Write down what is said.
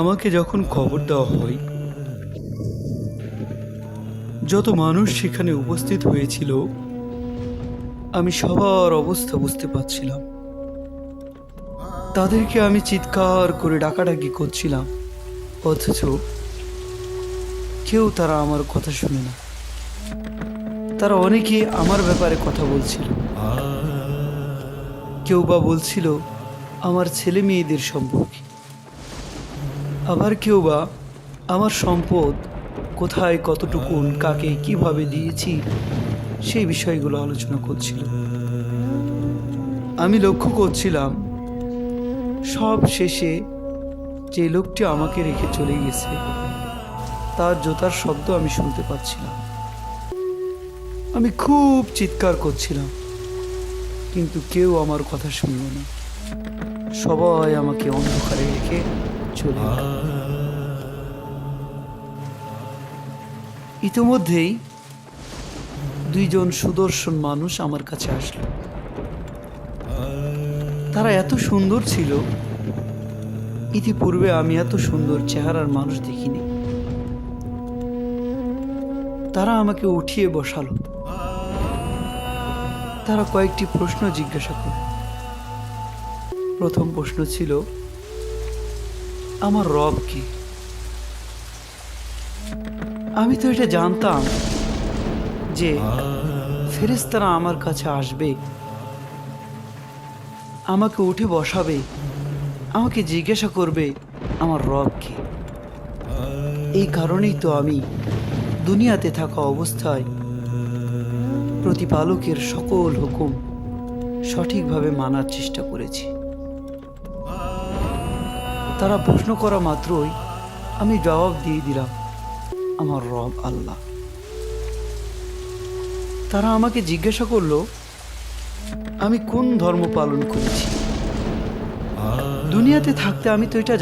আমাকে যখন খবর দেওয়া হয় যত মানুষ সেখানে উপস্থিত হয়েছিল, আমি সবার অবস্থা বুঝতে পারছিলাম। তাদেরকে আমি চিৎকার করে ডাকাডাকি করছিলাম, অথচ কেউ তারা আমার কথা শুনে না। তারা অনেকে আমার ব্যাপারে কথা বলছিল, কেউ বা বলছিল আমার ছেলে মেয়েদের সম্পর্কে, আবার কেউ বা আমার সম্পদ কোথায়, কতটুকু, কাকে কিভাবে দিয়েছি সেই বিষয়গুলো আলোচনা করছিল। আমি লক্ষ্য করছিলাম সব শেষে যে লোকটি আমাকে রেখে চলে গেছে তার জুতার শব্দ আমি শুনতে পাচ্ছিলাম। আমি খুব চিৎকার করছিলাম, কিন্তু কেউ আমার কথা শুনল না। সবাই আমাকে অন্ধকারে রেখে চলে গেল। ইতিমধ্যেই দুইজন সুদর্শন মানুষ আমার কাছে আসলো। তারা এত সুন্দর ছিল, ইতিপূর্বে আমি এত সুন্দর চেহারার মানুষ দেখিনি। তারা আমাকে উঠিয়ে বসালো। তারা কয়েকটি প্রশ্ন জিজ্ঞাসা করল। প্রথম প্রশ্ন ছিল, আমার রব কি? আমি তো এটা জানতাম যে ফেরেশতারা আমার কাছে আসবে, আমাকে উঠে বসাবে, আমাকে জিজ্ঞাসা করবে আমার রব কি। এই কারণেই তো আমি দুনিয়াতে থাকা অবস্থায় প্রতিপালকের সকল হুকুম সঠিকভাবে মানার চেষ্টা করেছি। তারা প্রশ্ন করা মাত্রই আমি জবাব দিয়ে দিলাম, আমার রব আল্লাহ। তারা আমাকে জিজ্ঞাসা করলো আমি কোন ধর্ম পালন করেছি। দুনিয়াতে থাকতে আমি তো এটা